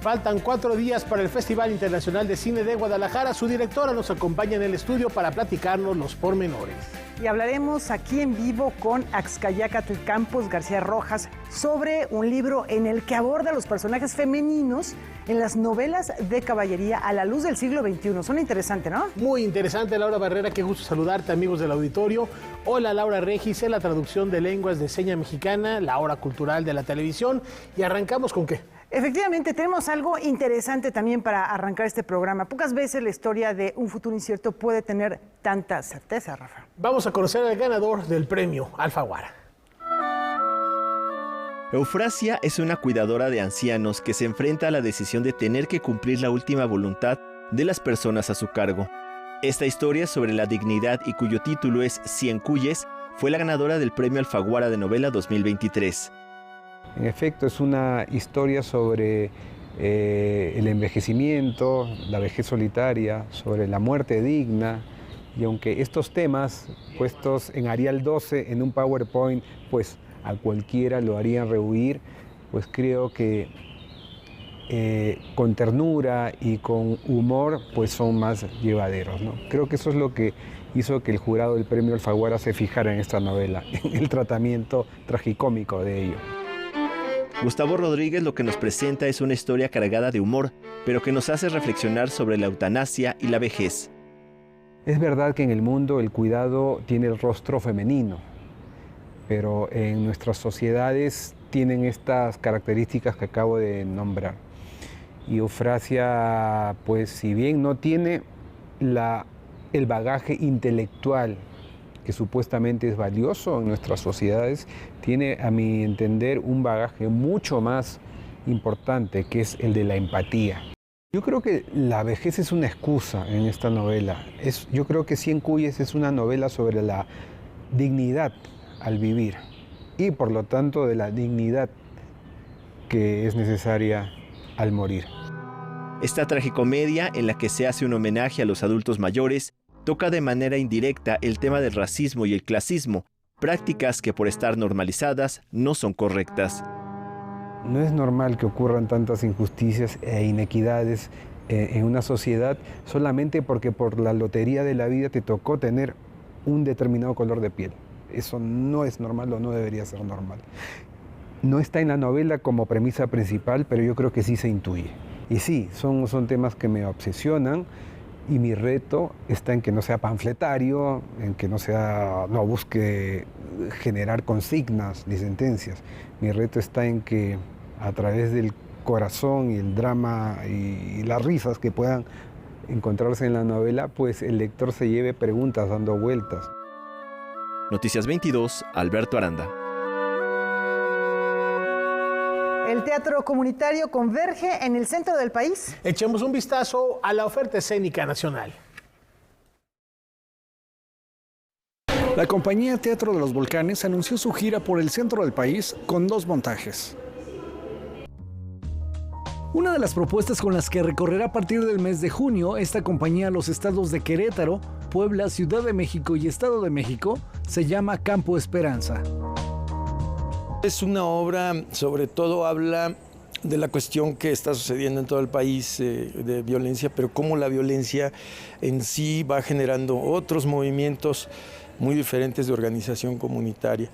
Faltan 4 días para el Festival Internacional de Cine de Guadalajara. Su directora nos acompaña en el estudio para platicarnos los pormenores. Y hablaremos aquí en vivo con Axcayácatl Campos García Rojas sobre un libro en el que aborda los personajes femeninos en las novelas de caballería a la luz del siglo XXI. Suena interesante, ¿no? Muy interesante, Laura Barrera. Qué gusto saludarte, amigos del auditorio. Hola, Laura Regis, en la traducción de lenguas de seña mexicana, la hora cultural de la televisión. ¿Y arrancamos con qué? Efectivamente, tenemos algo interesante también para arrancar este programa. Pocas veces la historia de un futuro incierto puede tener tanta certeza, Rafa. Vamos a conocer al ganador del premio Alfaguara. Eufrasia es una cuidadora de ancianos que se enfrenta a la decisión de tener que cumplir la última voluntad de las personas a su cargo. Esta historia sobre la dignidad y cuyo título es Cien Cuyes fue la ganadora del premio Alfaguara de novela 2023. En efecto, es una historia sobre el envejecimiento, la vejez solitaria, sobre la muerte digna. Y aunque estos temas puestos en Arial 12 en un PowerPoint, pues a cualquiera lo harían rehuir, pues creo que con ternura y con humor pues son más llevaderos, ¿no? Creo que eso es lo que hizo que el jurado del premio Alfaguara se fijara en esta novela, en el tratamiento tragicómico de ello. Gustavo Rodríguez lo que nos presenta es una historia cargada de humor, pero que nos hace reflexionar sobre la eutanasia y la vejez. Es verdad que en el mundo el cuidado tiene el rostro femenino, pero en nuestras sociedades tienen estas características que acabo de nombrar. Y Eufrasia, pues si bien no tiene el bagaje intelectual que supuestamente es valioso en nuestras sociedades, tiene, a mi entender, un bagaje mucho más importante, que es el de la empatía. Yo creo que la vejez es una excusa en esta novela. Yo creo que Cien Cuyes es una novela sobre la dignidad al vivir y, por lo tanto, de la dignidad que es necesaria al morir. Esta tragicomedia, en la que se hace un homenaje a los adultos mayores, toca de manera indirecta el tema del racismo y el clasismo, prácticas que por estar normalizadas no son correctas. No es normal que ocurran tantas injusticias e inequidades en una sociedad solamente porque por la lotería de la vida te tocó tener un determinado color de piel. Eso no es normal o no debería ser normal. No está en la novela como premisa principal, pero yo creo que sí se intuye. Y sí, son temas que me obsesionan. Y mi reto está en que no sea panfletario, en que no busque generar consignas ni sentencias. Mi reto está en que a través del corazón y el drama y las risas que puedan encontrarse en la novela, pues el lector se lleve preguntas dando vueltas. Noticias 22, Alberto Aranda. El teatro comunitario converge en el centro del país. Echemos un vistazo a la oferta escénica nacional. La compañía Teatro de los Volcanes anunció su gira por el centro del país con 2 montajes. Una de las propuestas con las que recorrerá a partir del mes de junio esta compañía a los estados de Querétaro, Puebla, Ciudad de México y Estado de México se llama Campo Esperanza. Es una obra, sobre todo habla de la cuestión que está sucediendo en todo el país de violencia, pero cómo la violencia en sí va generando otros movimientos muy diferentes de organización comunitaria.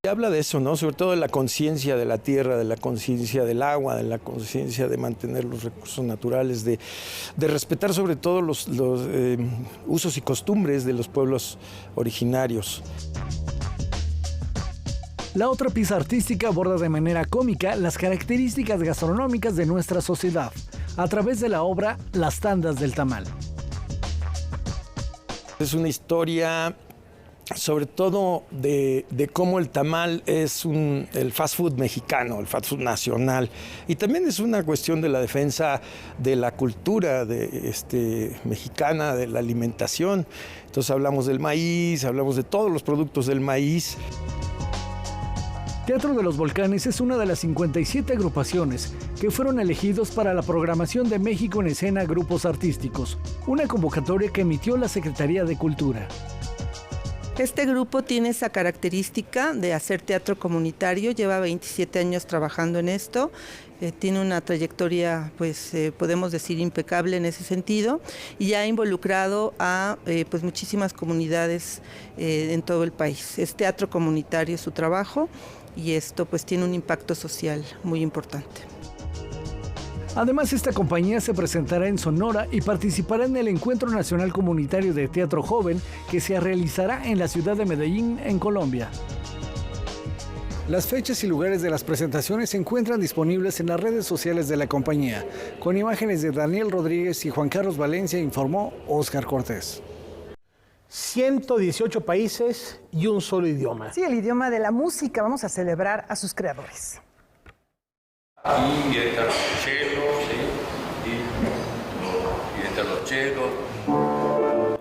Habla de eso, ¿no? Sobre todo de la conciencia de la tierra, de la conciencia del agua, de la conciencia de mantener los recursos naturales, de respetar sobre todo los usos y costumbres de los pueblos originarios. La otra pieza artística aborda de manera cómica las características gastronómicas de nuestra sociedad, a través de la obra Las Tandas del Tamal. Es una historia sobre todo de cómo el tamal es el fast food mexicano, el fast food nacional. Y también es una cuestión de la defensa de la cultura mexicana, de la alimentación. Entonces hablamos del maíz, hablamos de todos los productos del maíz. Teatro de los Volcanes es una de las 57 agrupaciones que fueron elegidos para la programación de México en Escena Grupos Artísticos, una convocatoria que emitió la Secretaría de Cultura. Este grupo tiene esa característica de hacer teatro comunitario, lleva 27 años trabajando en esto. tiene una trayectoria, pues podemos decir, impecable en ese sentido, y ha involucrado a pues muchísimas comunidades en todo el país. Es teatro comunitario su trabajo, y esto pues tiene un impacto social muy importante. Además, esta compañía se presentará en Sonora y participará en el Encuentro Nacional Comunitario de Teatro Joven, que se realizará en la ciudad de Medellín, en Colombia. Las fechas y lugares de las presentaciones se encuentran disponibles en las redes sociales de la compañía. Con imágenes de Daniel Rodríguez y Juan Carlos Valencia, informó Óscar Cortés. 118 países y un solo idioma. Sí, el idioma de la música. Vamos a celebrar a sus creadores. Y están los chelos, ¿sí? Y están los chelos.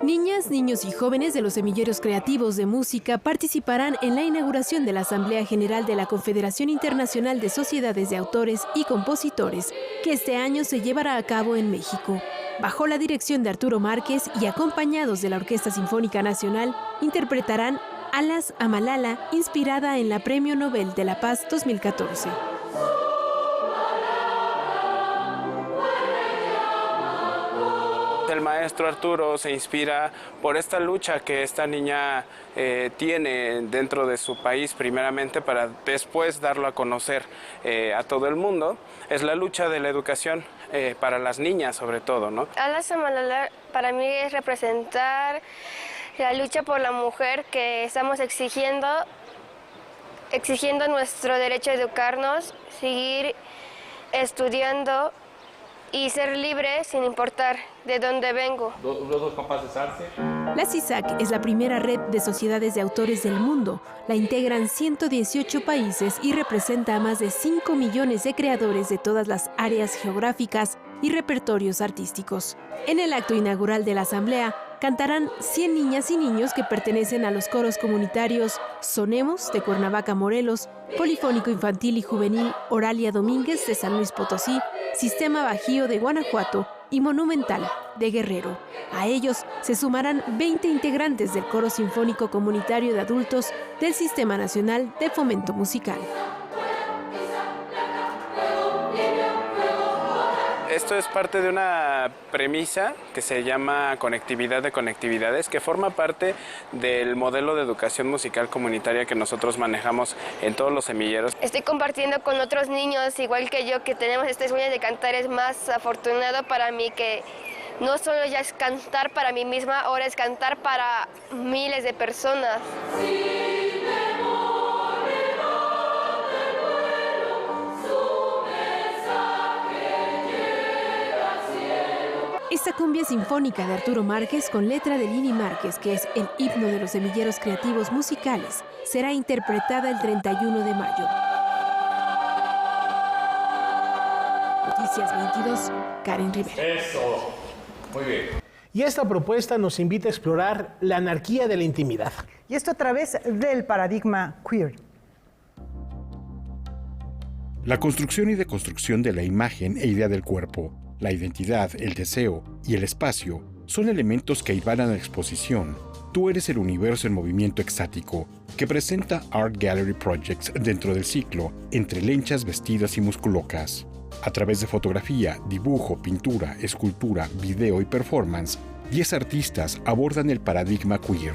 Niñas, niños y jóvenes de los semilleros creativos de música participarán en la inauguración de la Asamblea General de la Confederación Internacional de Sociedades de Autores y Compositores, que este año se llevará a cabo en México. Bajo la dirección de Arturo Márquez y acompañados de la Orquesta Sinfónica Nacional, interpretarán Alas a Malala, inspirada en la Premio Nobel de la Paz 2014. El maestro Arturo se inspira por esta lucha que esta niña tiene dentro de su país, primeramente para después darlo a conocer a todo el mundo. Es la lucha de la educación para las niñas sobre todo, ¿no? Alas a Malala para mí es representar la lucha por la mujer que estamos exigiendo nuestro derecho a educarnos, seguir estudiando y ser libre sin importar de dónde vengo. La CISAC es la primera red de sociedades de autores del mundo. La integran 118 países y representa a más de 5 millones de creadores de todas las áreas geográficas y repertorios artísticos. En el acto inaugural de la asamblea, cantarán 100 niñas y niños que pertenecen a los coros comunitarios Sonemos de Cuernavaca, Morelos, Polifónico Infantil y Juvenil Oralia Domínguez de San Luis Potosí, Sistema Bajío de Guanajuato y Monumental de Guerrero. A ellos se sumarán 20 integrantes del Coro Sinfónico Comunitario de Adultos del Sistema Nacional de Fomento Musical. Esto es parte de una premisa que se llama conectividad de conectividades, que forma parte del modelo de educación musical comunitaria que nosotros manejamos en todos los semilleros. Estoy compartiendo con otros niños, igual que yo, que tenemos este sueño de cantar. Es más afortunado para mí que no solo ya es cantar para mí misma, ahora es cantar para miles de personas. Esta cumbia sinfónica de Arturo Márquez con letra de Lili Márquez, que es el himno de los semilleros creativos musicales, será interpretada el 31 de mayo. Noticias 22, Karen Rivera. Eso, muy bien. Y esta propuesta nos invita a explorar la anarquía de la intimidad. Y esto a través del paradigma queer. La construcción y deconstrucción de la imagen e idea del cuerpo, la identidad, el deseo y el espacio son elementos que hilvanan la exposición Tú eres el universo en movimiento extático, que presenta Art Gallery Projects dentro del ciclo Entre lenchas, vestidas y musculocas. A través de fotografía, dibujo, pintura, escultura, video y performance, 10 artistas abordan el paradigma queer.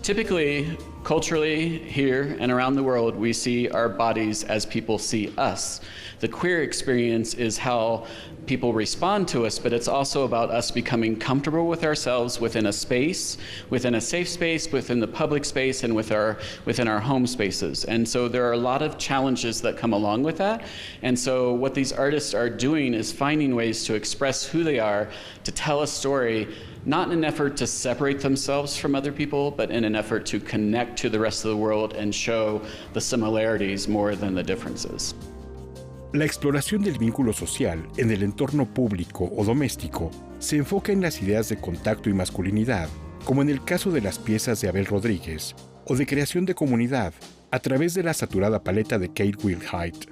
Typically, culturally, here and around the world, we see our bodies as people see us. The queer experience is how people respond to us, but it's also about us becoming comfortable with ourselves within a space, within a safe space, within the public space, and within our home spaces. And so there are a lot of challenges that come along with that. And so what these artists are doing is finding ways to express who they are, to tell a story, not in an effort to separate themselves from other people, but in an effort to connect to the rest of the world and show the similarities more than the differences. La exploración del vínculo social en el entorno público o doméstico se enfoca en las ideas de contacto y masculinidad, como en el caso de las piezas de Abel Rodríguez, o de creación de comunidad a través de la saturada paleta de Kate Wilhite.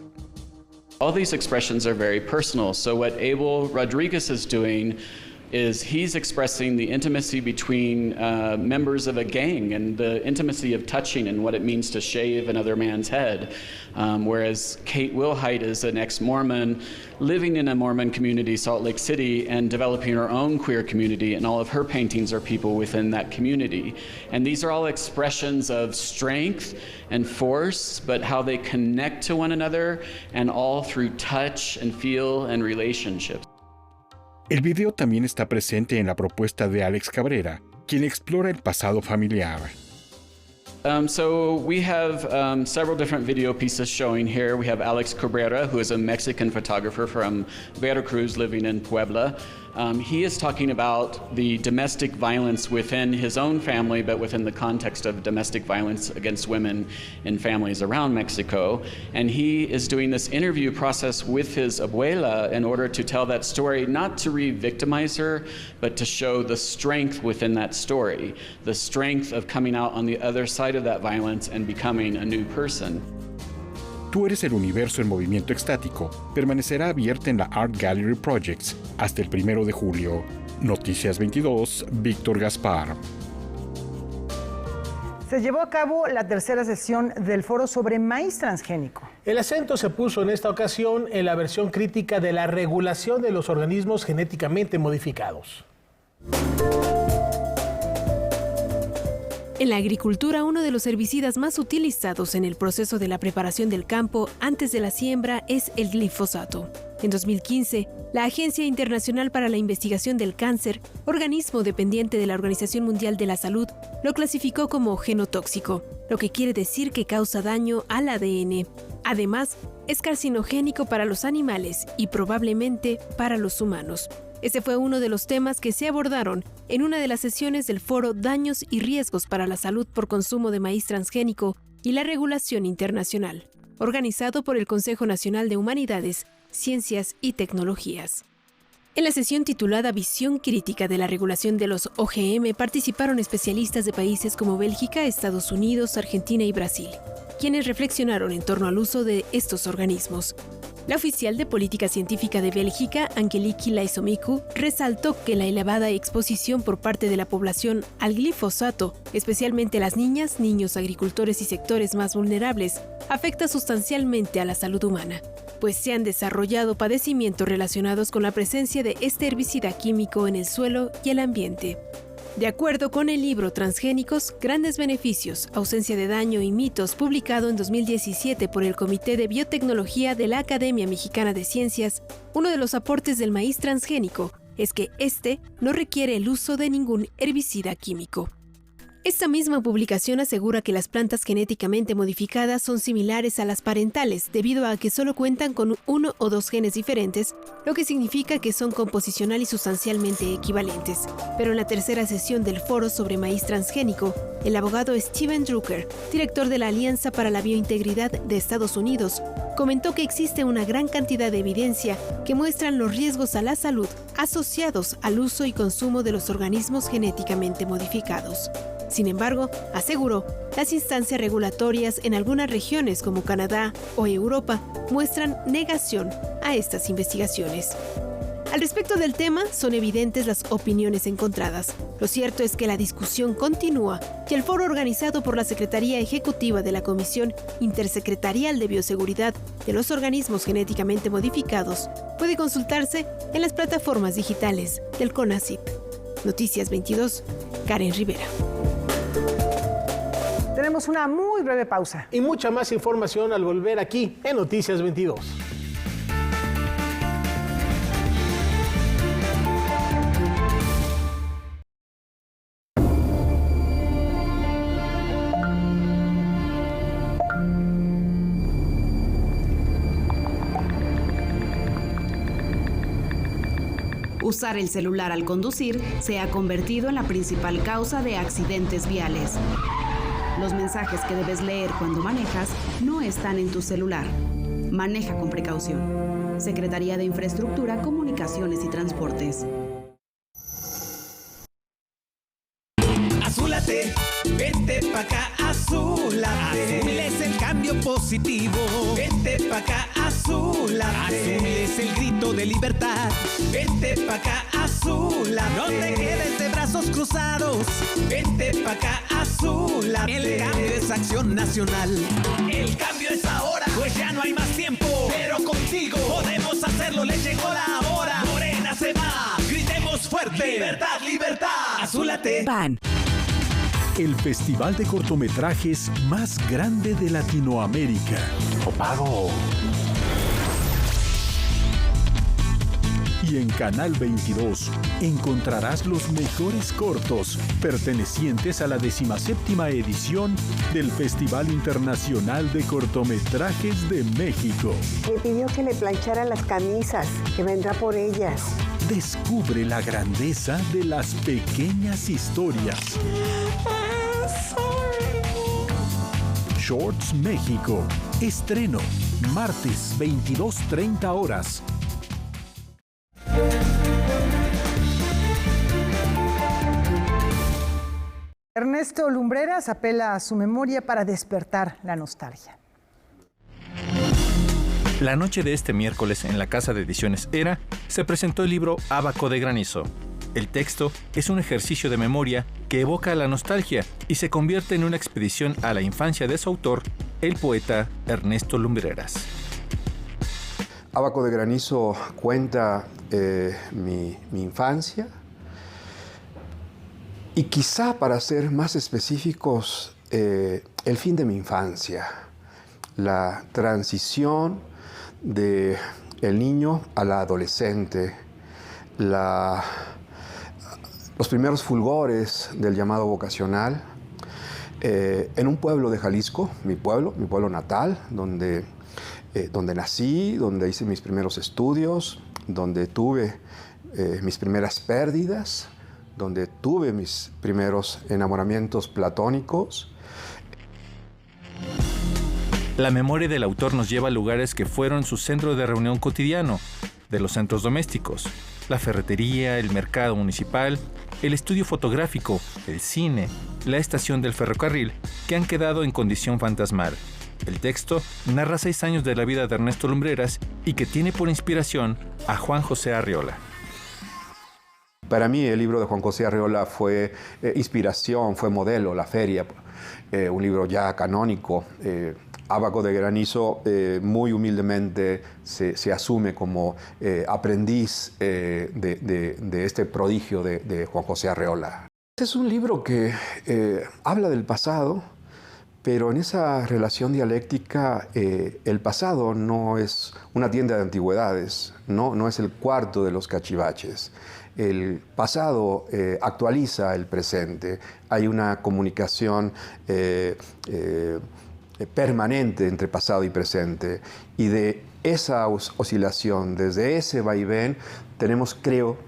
All these expressions are very personal, so what Abel Rodríguez is doing is he's expressing the intimacy between members of a gang and the intimacy of touching and what it means to shave another man's head. Whereas Kate Wilhite is an ex-Mormon living in a Mormon community, Salt Lake City, and developing her own queer community, and all of her paintings are people within that community. And these are all expressions of strength and force, but how they connect to one another, and all through touch and feel and relationships. El video también está presente en la propuesta de Alex Cabrera, quien explora el pasado familiar. So we have several different video pieces showing here. We have Alex Cabrera, who is a Mexican photographer from Veracruz living in Puebla. He is talking about the domestic violence within his own family, but within the context of domestic violence against women in families around Mexico. And he is doing this interview process with his abuela in order to tell that story, not to re-victimize her, but to show the strength within that story, the strength of coming out on the other side of that violence and becoming a new person. Tú eres el universo en movimiento extático permanecerá abierta en la Art Gallery Projects hasta el 1 de julio. Noticias 22, Víctor Gaspar. Se llevó a cabo la tercera sesión del foro sobre maíz transgénico. El acento se puso en esta ocasión en la versión crítica de la regulación de los organismos genéticamente modificados. En la agricultura, uno de los herbicidas más utilizados en el proceso de la preparación del campo antes de la siembra es el glifosato. En 2015, la Agencia Internacional para la Investigación del Cáncer, organismo dependiente de la Organización Mundial de la Salud, lo clasificó como genotóxico, lo que quiere decir que causa daño al ADN. Además, es carcinogénico para los animales y probablemente para los humanos. Ese fue uno de los temas que se abordaron en una de las sesiones del foro Daños y Riesgos para la Salud por Consumo de Maíz Transgénico y la Regulación Internacional, organizado por el Consejo Nacional de Humanidades, Ciencias y Tecnologías. En la sesión titulada Visión Crítica de la Regulación de los OGM participaron especialistas de países como Bélgica, Estados Unidos, Argentina y Brasil, quienes reflexionaron en torno al uso de estos organismos. La oficial de Política Científica de Bélgica, Angeliki Laisomiku, resaltó que la elevada exposición por parte de la población al glifosato, especialmente las niñas, niños, agricultores y sectores más vulnerables, afecta sustancialmente a la salud humana, pues se han desarrollado padecimientos relacionados con la presencia de este herbicida químico en el suelo y el ambiente. De acuerdo con el libro Transgénicos, Grandes Beneficios, Ausencia de Daño y Mitos, publicado en 2017 por el Comité de Biotecnología de la Academia Mexicana de Ciencias, uno de los aportes del maíz transgénico es que este no requiere el uso de ningún herbicida químico. Esta misma publicación asegura que las plantas genéticamente modificadas son similares a las parentales debido a que solo cuentan con 1 o 2 genes diferentes, lo que significa que son composicional y sustancialmente equivalentes. Pero en la tercera sesión del foro sobre maíz transgénico, el abogado Steven Drucker, director de la Alianza para la Biointegridad de Estados Unidos, comentó que existe una gran cantidad de evidencia que muestran los riesgos a la salud asociados al uso y consumo de los organismos genéticamente modificados. Sin embargo, aseguró, las instancias regulatorias en algunas regiones como Canadá o Europa muestran negación a estas investigaciones. Al respecto del tema, son evidentes las opiniones encontradas. Lo cierto es que la discusión continúa y el foro organizado por la Secretaría Ejecutiva de la Comisión Intersecretarial de Bioseguridad de los Organismos Genéticamente Modificados puede consultarse en las plataformas digitales del CONACYT. Noticias 22, Karen Rivera. Tenemos una muy breve pausa. Y mucha más información al volver aquí en Noticias 22. Usar el celular al conducir se ha convertido en la principal causa de accidentes viales. Los mensajes que debes leer cuando manejas no están en tu celular. Maneja con precaución. Secretaría de Infraestructura, Comunicaciones y Transportes. Azúlate, vente pa' acá, azúlate. Azul es el cambio positivo. Vente pa' acá, azúlate. Azul es el grito de libertad. Vente pa' acá, azúlate. azúlate. No te quedes de brazos cruzados. Vente pa' acá, azúlate. El cambio es acción nacional. El cambio es ahora, pues ya no hay más tiempo. Pero contigo podemos hacerlo, le llegó la hora. Morena se va, gritemos fuerte. Libertad, libertad, azúlate. PAN. El festival de cortometrajes más grande de Latinoamérica. Copago. Y en Canal 22 encontrarás los mejores cortos pertenecientes a la 17ª edición del Festival Internacional de Cortometrajes de México. Me pidió que le planchara las camisas, que vendrá por ellas. Descubre la grandeza de las pequeñas historias. Shorts México. Estreno, martes 22:30 horas. Ernesto Lumbreras apela a su memoria para despertar la nostalgia. La noche de este miércoles en la Casa de Ediciones Era se presentó el libro Ábaco de Granizo. El texto es un ejercicio de memoria que evoca la nostalgia y se convierte en una expedición a la infancia de su autor, el poeta Ernesto Lumbreras. Ábaco de Granizo cuenta mi infancia y quizá, para ser más específicos, el fin de mi infancia, la transición del niño a la adolescente, los primeros fulgores del llamado vocacional, en un pueblo de Jalisco, mi pueblo natal, donde nací, donde hice mis primeros estudios, donde tuve mis primeras pérdidas, donde tuve mis primeros enamoramientos platónicos. La memoria del autor nos lleva a lugares que fueron su centro de reunión cotidiano, de los centros domésticos, la ferretería, el mercado municipal, el estudio fotográfico, el cine, la estación del ferrocarril, que han quedado en condición fantasmal. El texto narra 6 años de la vida de Ernesto Lumbreras y que tiene por inspiración a Juan José Arriola. Para mí el libro de Juan José Arriola fue inspiración, fue modelo, La Feria, un libro ya canónico. Ábaco de Granizo muy humildemente se asume como aprendiz de este prodigio de Juan José Arriola. Es un libro que habla del pasado, pero en esa relación dialéctica el pasado no es una tienda de antigüedades, no es el cuarto de los cachivaches. El pasado actualiza el presente. Hay una comunicación permanente entre pasado y presente. Y de esa oscilación, desde ese vaivén, tenemos, creo,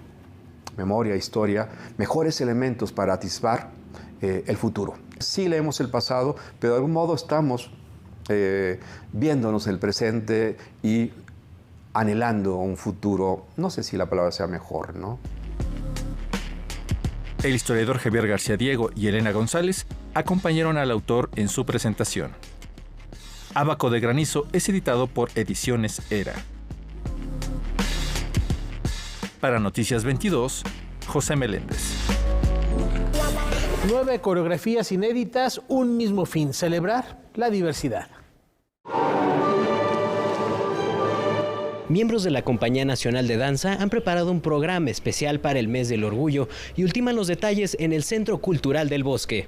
memoria, historia, mejores elementos para atisbar el futuro. Sí leemos el pasado, pero de algún modo estamos viéndonos el presente y anhelando un futuro, no sé si la palabra sea mejor, ¿no? El historiador Javier García Diego y Elena González acompañaron al autor en su presentación. Ábaco de Granizo es editado por Ediciones Era. Para Noticias 22, José Meléndez. 9 coreografías inéditas, un mismo fin: celebrar la diversidad. Miembros de la Compañía Nacional de Danza han preparado un programa especial para el Mes del Orgullo y ultiman los detalles en el Centro Cultural del Bosque.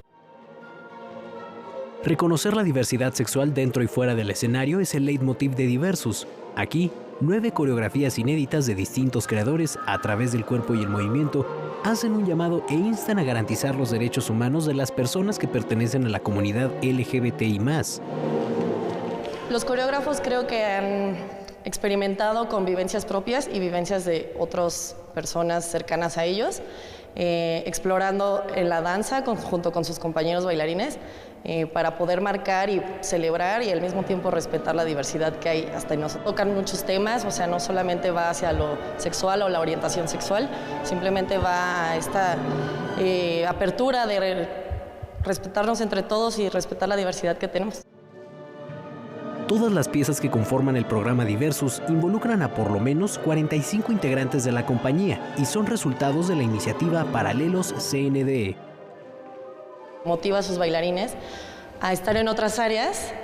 Reconocer la diversidad sexual dentro y fuera del escenario es el leitmotiv de Diversus. Aquí, 9 coreografías inéditas de distintos creadores a través del cuerpo y el movimiento hacen un llamado e instan a garantizar los derechos humanos de las personas que pertenecen a la comunidad LGBTI+. Los coreógrafos creo que han experimentado con vivencias propias y vivencias de otras personas cercanas a ellos, explorando en la danza junto con sus compañeros bailarines para poder marcar y celebrar y al mismo tiempo respetar la diversidad que hay hasta en nosotros. Tocan muchos temas, o sea, no solamente va hacia lo sexual o la orientación sexual, simplemente va a esta apertura de respetarnos entre todos y respetar la diversidad que tenemos. Todas las piezas que conforman el programa Diversus involucran a por lo menos 45 integrantes de la compañía y son resultados de la iniciativa Paralelos CNDE. Motiva a sus bailarines a estar en otras áreas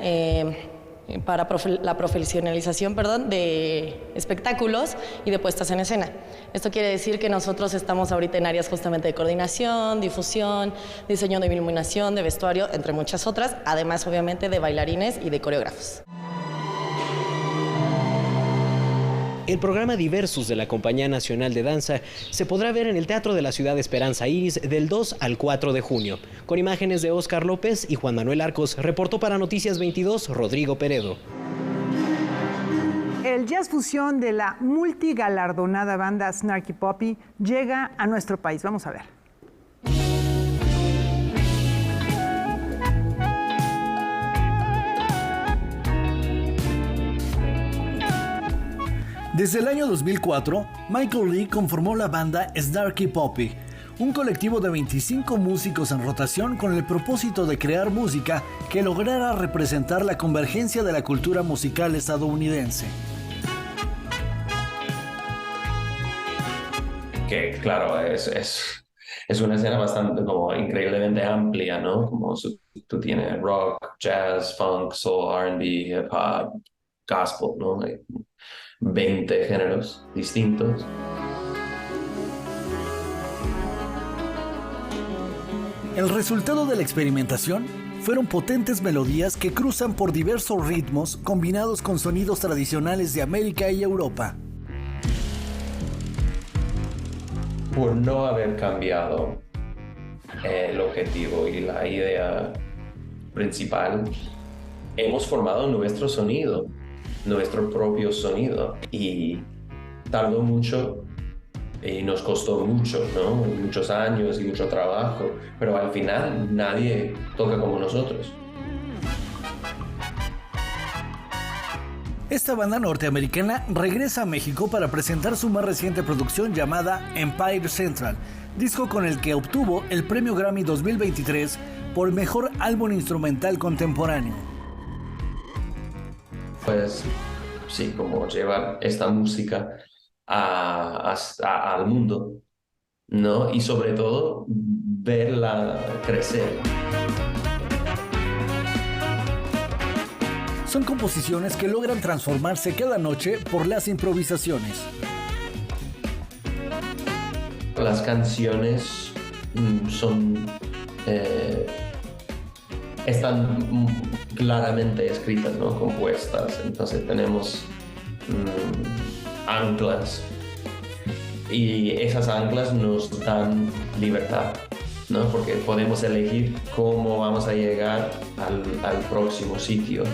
para la profesionalización, de espectáculos y de puestas en escena. Esto quiere decir que nosotros estamos ahorita en áreas justamente de coordinación, difusión, diseño de iluminación, de vestuario, entre muchas otras, además obviamente de bailarines y de coreógrafos. El programa Diversus de la Compañía Nacional de Danza se podrá ver en el Teatro de la Ciudad Esperanza Iris del 2 al 4 de junio. Con imágenes de Óscar López y Juan Manuel Arcos, reportó para Noticias 22 Rodrigo Peredo. El jazz fusión de la multigalardonada banda Snarky Puppy llega a nuestro país. Vamos a ver. Desde el año 2004, Michael Lee conformó la banda Snarky Puppy, un colectivo de 25 músicos en rotación con el propósito de crear música que lograra representar la convergencia de la cultura musical estadounidense. Que claro, es una escena bastante como increíblemente amplia, ¿no? Como tú tienes rock, jazz, funk, soul, R&B, hip hop, gospel, ¿no? 20 géneros distintos. El resultado de la experimentación fueron potentes melodías que cruzan por diversos ritmos combinados con sonidos tradicionales de América y Europa. Por no haber cambiado el objetivo y la idea principal, hemos formado nuestro sonido, nuestro propio sonido, y tardó mucho y nos costó mucho, ¿no? Muchos años y mucho trabajo, pero al final nadie toca como nosotros. Esta banda norteamericana regresa a México para presentar su más reciente producción llamada Empire Central, disco con el que obtuvo el premio Grammy 2023 por Mejor Álbum Instrumental Contemporáneo. Pues sí, como llevar esta música al mundo, ¿no? Y sobre todo verla crecer. Son composiciones que logran transformarse cada noche por las improvisaciones. Las canciones están claramente escritas, ¿no? Compuestas. Entonces tenemos anclas, y esas anclas nos dan libertad, ¿no? Porque podemos elegir cómo vamos a llegar al próximo sitio.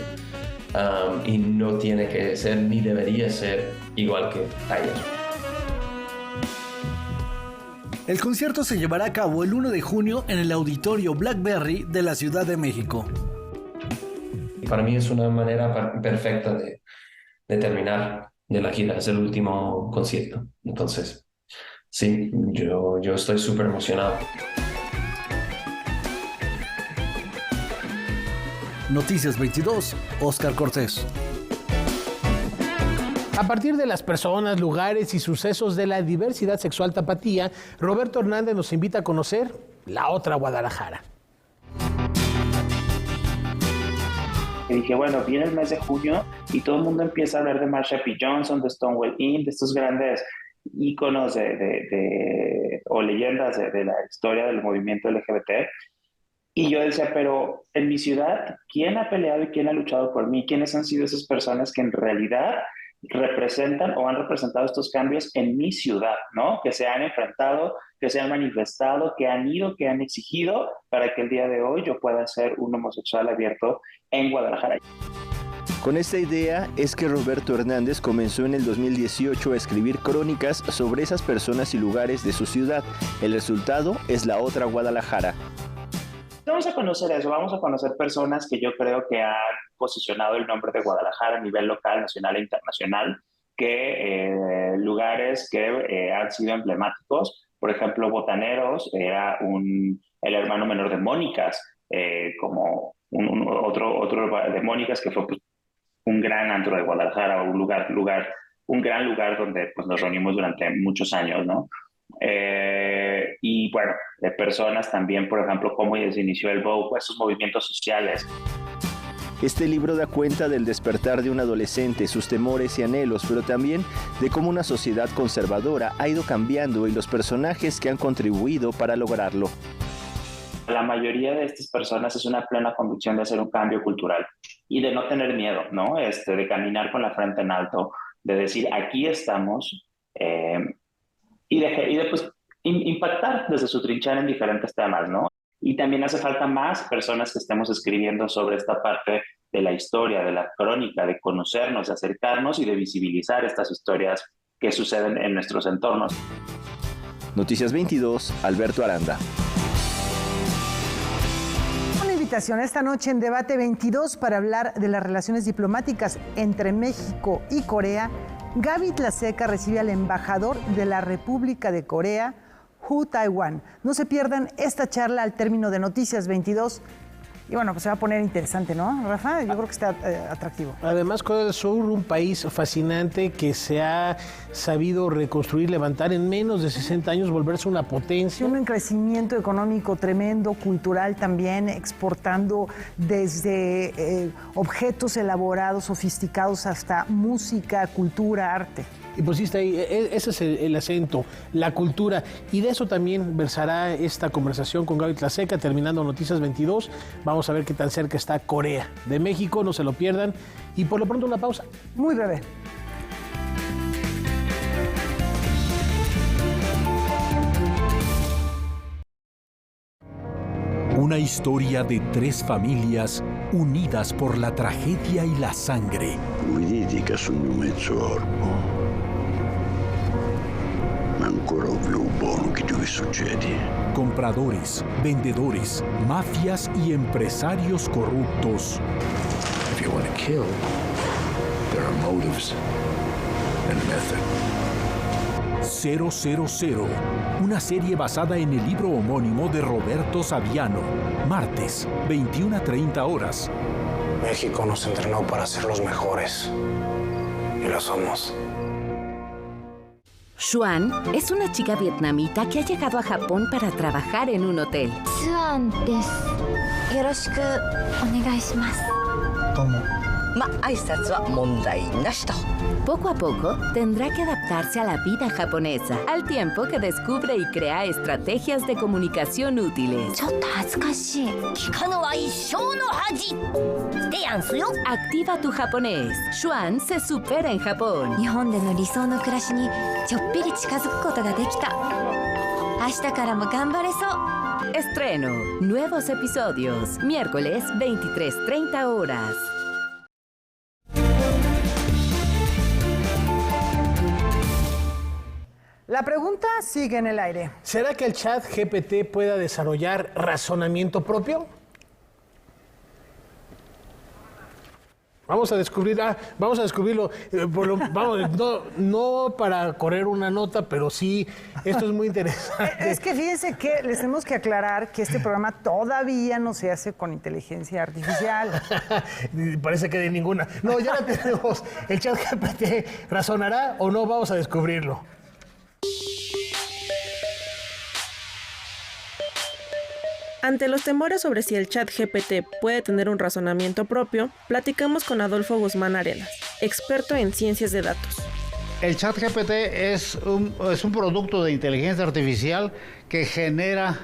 Y no tiene que ser ni debería ser igual que ayer. El concierto se llevará a cabo el 1 de junio en el Auditorio Blackberry de la Ciudad de México. Para mí es una manera perfecta de terminar de la gira, es el último concierto. Entonces, sí, yo estoy súper emocionado. Noticias 22, Óscar Cortés. A partir de las personas, lugares y sucesos de la diversidad sexual tapatía, Roberto Hernández nos invita a conocer la otra Guadalajara. Y dije, bueno, viene el mes de junio y todo el mundo empieza a hablar de Marsha P. Johnson, de Stonewall Inn, de estos grandes íconos o leyendas de la historia del movimiento LGBT. Y yo decía, pero en mi ciudad, ¿quién ha peleado y quién ha luchado por mí? ¿Quiénes han sido esas personas que en realidad representan o han representado estos cambios en mi ciudad, ¿no? Que se han enfrentado, que se han manifestado, que han ido, que han exigido para que el día de hoy yo pueda ser un homosexual abierto en Guadalajara. Con esta idea es que Roberto Hernández comenzó en el 2018 a escribir crónicas sobre esas personas y lugares de su ciudad. El resultado es la otra Guadalajara. Vamos a conocer eso, vamos a conocer personas que yo creo que han posicionado el nombre de Guadalajara a nivel local, nacional e internacional, lugares que han sido emblemáticos. Por ejemplo, Botaneros era el hermano menor de Mónicas, como otro de Mónicas, que fue un gran antro de Guadalajara, un gran lugar donde pues, nos reunimos durante muchos años, ¿no? Y bueno, de personas también, por ejemplo, cómo se inició el Vogue, pues, esos movimientos sociales. Este libro da cuenta del despertar de un adolescente, sus temores y anhelos, pero también de cómo una sociedad conservadora ha ido cambiando y los personajes que han contribuido para lograrlo. La mayoría de estas personas es una plena convicción de hacer un cambio cultural y de no tener miedo, ¿no? De caminar con la frente en alto, de decir aquí estamos y de pues, impactar desde su trinchera en diferentes temas, ¿no? Y también hace falta más personas que estemos escribiendo sobre esta parte de la historia, de la crónica, de conocernos, de acercarnos y de visibilizar estas historias que suceden en nuestros entornos. Noticias 22, Alberto Aranda. Una invitación esta noche en Debate 22 para hablar de las relaciones diplomáticas entre México y Corea. Gaby Tlaseca recibe al embajador de la República de Corea, Hu Taiwan. No se pierdan esta charla al término de Noticias 22. Y bueno, pues se va a poner interesante, ¿no, Rafa? Yo creo que está atractivo. Además, Corea del Sur, un país fascinante que se ha sabido reconstruir, levantar en menos de 60 años, volverse una potencia. Un crecimiento económico tremendo, cultural también, exportando desde objetos elaborados, sofisticados, hasta música, cultura, arte. Y pusiste ahí, ese es el acento, la cultura. Y de eso también versará esta conversación con Gaby Tlaseca, terminando Noticias 22. Vamos a ver qué tan cerca está Corea de México, no se lo pierdan. Y por lo pronto una pausa. Muy breve. Una historia de 3 familias unidas por la tragedia y la sangre. Vedete che sono mezzo orbo. Ma ancora ho più buono che dove succede. Compradores, vendedores, mafias y empresarios corruptos. If you want to kill, there are motives and method. 000, una serie basada en el libro homónimo de Roberto Saviano. Martes, 21:30 horas. México nos entrenó para ser los mejores. Y lo somos. Xuan es una chica vietnamita que ha llegado a Japón para trabajar en un hotel. Xuan desu. Yoroshiku onegaishimasu. ¿Cómo? Poco a poco tendrá que adaptarse a la vida japonesa, al tiempo que descubre y crea estrategias de comunicación útiles. Activa tu japonés. Xuan se supera en Japón. Estreno. Nuevos episodios. Miércoles, 23:30 horas. La pregunta sigue en el aire. ¿Será que el chat GPT pueda desarrollar razonamiento propio? Vamos a descubrirlo. No para correr una nota, pero sí, esto es muy interesante. Es que fíjense que les tenemos que aclarar que este programa todavía no se hace con inteligencia artificial. Parece que de ninguna. No, ya la tenemos. ¿El chat GPT razonará o no? Vamos a descubrirlo. Ante los temores sobre si el chat GPT puede tener un razonamiento propio, platicamos con Adolfo Guzmán Arenas, experto en ciencias de datos. El chat GPT es un producto de inteligencia artificial que genera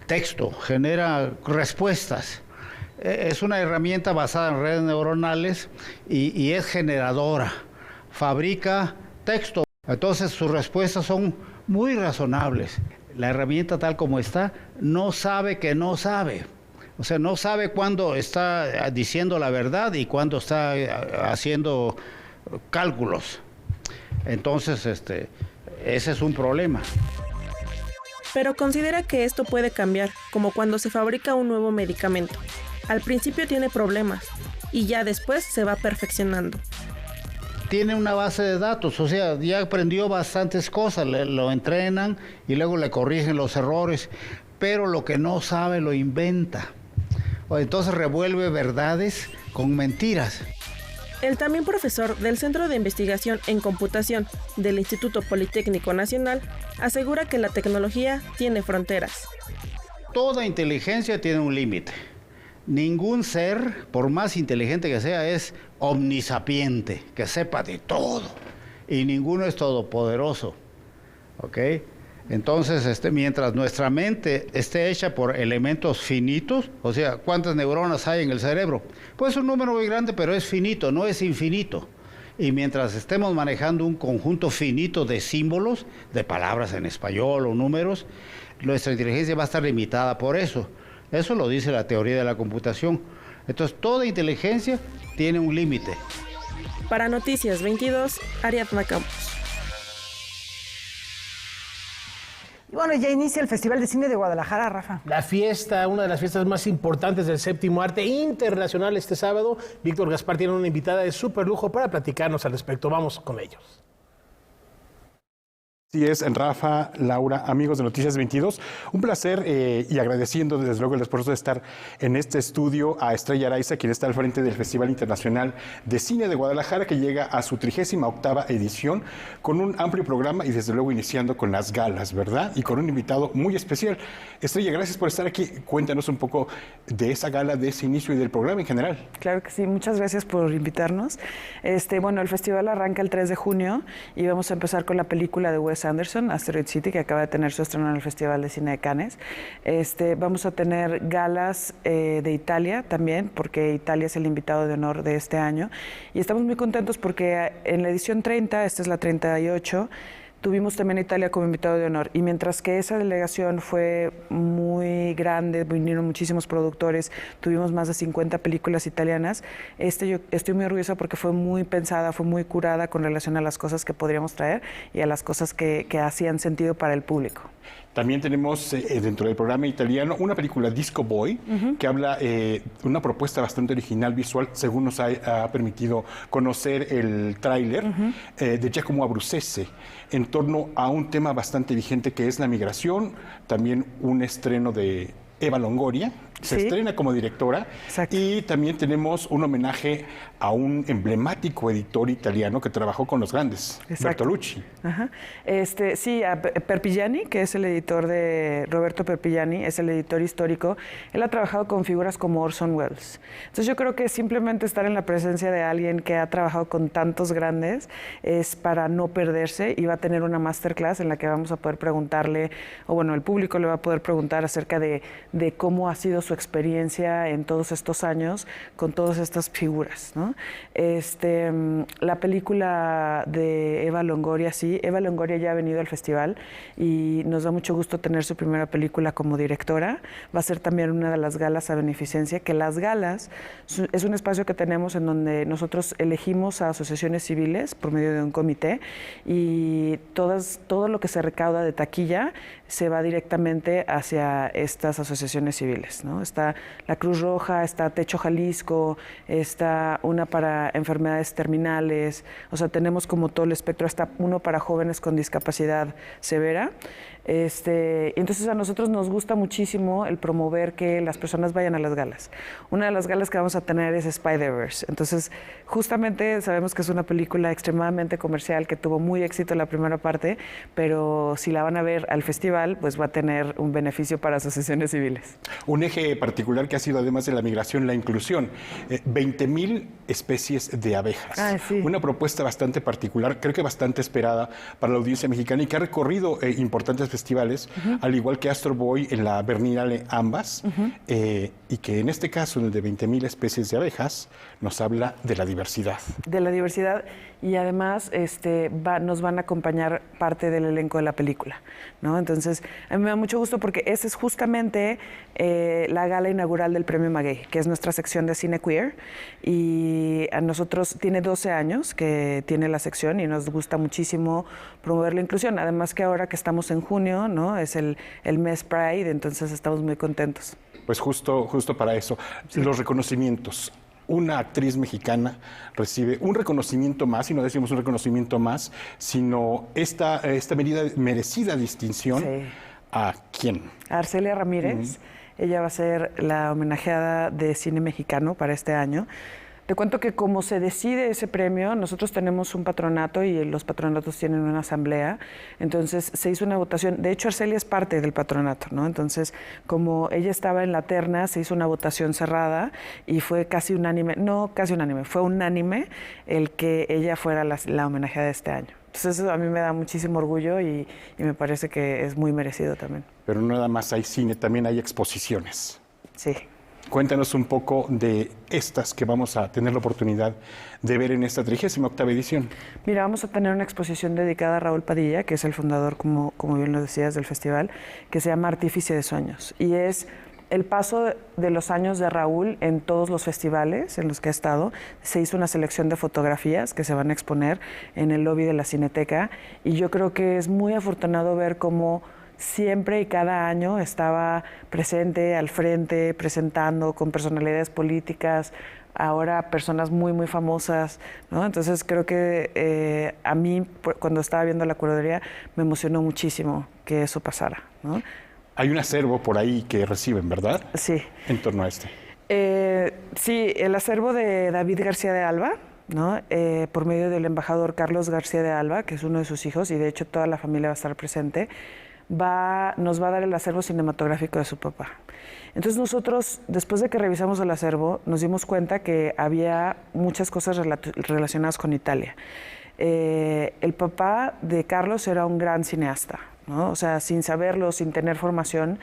texto, genera respuestas. Es una herramienta basada en redes neuronales y es generadora, fabrica texto. Entonces sus respuestas son muy razonables. La herramienta tal como está no sabe que no sabe. O sea, no sabe cuándo está diciendo la verdad y cuándo está haciendo cálculos. Entonces, ese es un problema. Pero considera que esto puede cambiar, como cuando se fabrica un nuevo medicamento. Al principio tiene problemas y ya después se va perfeccionando. Tiene una base de datos, o sea, ya aprendió bastantes cosas, lo entrenan y luego le corrigen los errores, pero lo que no sabe lo inventa. O entonces revuelve verdades con mentiras. El también profesor del Centro de Investigación en Computación del Instituto Politécnico Nacional asegura que la tecnología tiene fronteras. Toda inteligencia tiene un límite. Ningún ser, por más inteligente que sea, es omnisapiente, que sepa de todo. Y ninguno es todopoderoso. ¿Ok? Entonces, mientras nuestra mente esté hecha por elementos finitos, o sea, ¿cuántas neuronas hay en el cerebro? Pues un número muy grande, pero es finito, no es infinito. Y mientras estemos manejando un conjunto finito de símbolos, de palabras en español o números, nuestra inteligencia va a estar limitada por eso. Eso lo dice la teoría de la computación. Entonces, toda inteligencia tiene un límite. Para Noticias 22, Ariadna Campos. Y bueno, ya inicia el Festival de Cine de Guadalajara, Rafa. La fiesta, una de las fiestas más importantes del séptimo arte internacional este sábado. Víctor Gaspar tiene una invitada de súper lujo para platicarnos al respecto. Vamos con ellos. Sí es, Rafa, Laura, amigos de Noticias 22, un placer y agradeciendo desde luego el esfuerzo de estar en este estudio a Estrella Araiza, quien está al frente del Festival Internacional de Cine de Guadalajara, que llega a su 38ª edición con un amplio programa y desde luego iniciando con las galas, ¿verdad? Y con un invitado muy especial. Estrella, gracias por estar aquí. Cuéntanos un poco de esa gala, de ese inicio y del programa en general. Claro que sí, muchas gracias por invitarnos. Bueno, el festival arranca el 3 de junio y vamos a empezar con la película de Wes Anderson, Asteroid City, que acaba de tener su estreno en el Festival de Cine de Cannes. Vamos a tener galas de Italia también, porque Italia es el invitado de honor de este año. Y estamos muy contentos porque en la edición 30, esta es la 38, tuvimos también a Italia como invitado de honor. Y mientras que esa delegación fue muy grande, vinieron muchísimos productores, tuvimos más de 50 películas italianas, yo estoy muy orgullosa porque fue muy pensada, fue muy curada con relación a las cosas que podríamos traer y a las cosas que hacían sentido para el público. También tenemos dentro del programa italiano una película, Disco Boy, que habla de una propuesta bastante original visual, según nos ha permitido conocer el tráiler de Giacomo Abruzzese, en torno a un tema bastante vigente que es la migración, también un estreno de Eva Longoria, se estrena como directora. Exacto. Y también tenemos un homenaje a un emblemático editor italiano que trabajó con los grandes, Bertolucci. Ajá. Sí, a Perpigliani, que es el editor de Roberto Perpigliani, es el editor histórico. Él ha trabajado con figuras como Orson Welles. Entonces yo creo que simplemente estar en la presencia de alguien que ha trabajado con tantos grandes es para no perderse, y va a tener una masterclass en la que vamos a poder preguntarle, o bueno, el público le va a poder preguntar acerca de cómo ha sido su experiencia en todos estos años con todas estas figuras, ¿no? La película de Eva Longoria, sí, Eva Longoria ya ha venido al festival y nos da mucho gusto tener su primera película como directora. Va a ser también una de las galas a beneficencia, que las galas es un espacio que tenemos en donde nosotros elegimos a asociaciones civiles por medio de un comité, y todo lo que se recauda de taquilla se va directamente hacia estas asociaciones civiles, ¿no? Está la Cruz Roja, está Techo Jalisco, está una para enfermedades terminales, o sea, tenemos como todo el espectro, hasta uno para jóvenes con discapacidad severa. Entonces a nosotros nos gusta muchísimo el promover que las personas vayan a las galas. Una de las galas que vamos a tener es Spider-Verse. Entonces, justamente sabemos que es una película extremadamente comercial que tuvo muy éxito en la primera parte, pero si la van a ver al festival, pues va a tener un beneficio para asociaciones civiles. Un eje particular que ha sido, además de la migración, la inclusión. 20,000 especies de abejas. Sí. Una propuesta bastante particular, creo que bastante esperada para la audiencia mexicana, y que ha recorrido importantes festivales, al igual que Astro Boy en la Berlinale ambas, y que en este caso, en el de 20,000 especies de abejas, nos habla de la diversidad. De la diversidad, y además nos van a acompañar parte del elenco de la película, ¿no? Entonces, a mí me da mucho gusto porque esa es justamente la gala inaugural del Premio Maguey, que es nuestra sección de cine queer, y a nosotros tiene 12 años que tiene la sección y nos gusta muchísimo promover la inclusión. Además que ahora que estamos en junio, ¿no? Es el mes Pride, entonces estamos muy contentos. Pues justo para eso, sí. Los reconocimientos. Una actriz mexicana recibe un reconocimiento más, y no decimos un reconocimiento más, sino esta merecida distinción. Sí. ¿A quién? A Arcelia Ramírez. Ella va a ser la homenajeada de cine mexicano para este año. Te cuento que como se decide ese premio, nosotros tenemos un patronato y los patronatos tienen una asamblea, entonces se hizo una votación. De hecho, Arcelia es parte del patronato, ¿no? Entonces, como ella estaba en la terna, se hizo una votación cerrada y fue casi unánime, no casi unánime, fue unánime el que ella fuera la homenajeada de este año. Entonces eso a mí me da muchísimo orgullo y me parece que es muy merecido también. Pero no nada más hay cine, también hay exposiciones. Sí. Cuéntanos un poco de estas que vamos a tener la oportunidad de ver en esta 38ª edición. Mira, vamos a tener una exposición dedicada a Raúl Padilla, que es el fundador, como bien lo decías, del festival, que se llama Artífice de Sueños. Y es el paso de los años de Raúl en todos los festivales en los que ha estado. Se hizo una selección de fotografías que se van a exponer en el lobby de la Cineteca. Y yo creo que es muy afortunado ver cómo siempre y cada año estaba presente, al frente, presentando con personalidades políticas, ahora personas muy, muy famosas, ¿no? Entonces creo que a mí, cuando estaba viendo la curaduría, me emocionó muchísimo que eso pasara, ¿no? Hay un acervo por ahí que reciben, ¿verdad? Sí. En torno a este. Sí, el acervo de David García de Alba, ¿no? Por medio del embajador Carlos García de Alba, que es uno de sus hijos, y de hecho toda la familia va a estar presente, nos va a dar el acervo cinematográfico de su papá. Entonces nosotros, después de que revisamos el acervo, nos dimos cuenta que había muchas cosas relacionadas con Italia. El papá de Carlos era un gran cineasta, ¿no? O sea, sin saberlo, sin tener formación,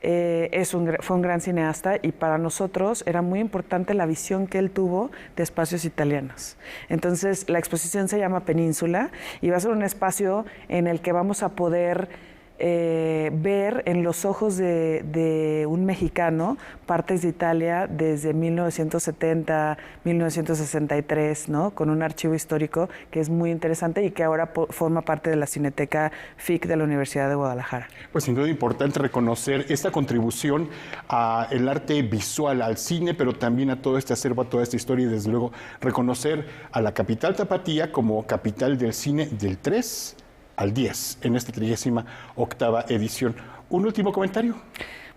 fue un gran cineasta y para nosotros era muy importante la visión que él tuvo de espacios italianos. Entonces, la exposición se llama Península y va a ser un espacio en el que vamos a poder ver en los ojos de un mexicano partes de Italia desde 1970, 1963, ¿no? Con un archivo histórico que es muy interesante y que ahora forma parte de la Cineteca FIC de la Universidad de Guadalajara. Pues sin duda importante reconocer esta contribución al arte visual, al cine, pero también a todo este acervo, a toda esta historia y desde luego reconocer a la capital tapatía como capital del cine del 3 al 10 en esta 38ª edición. ¿Un último comentario?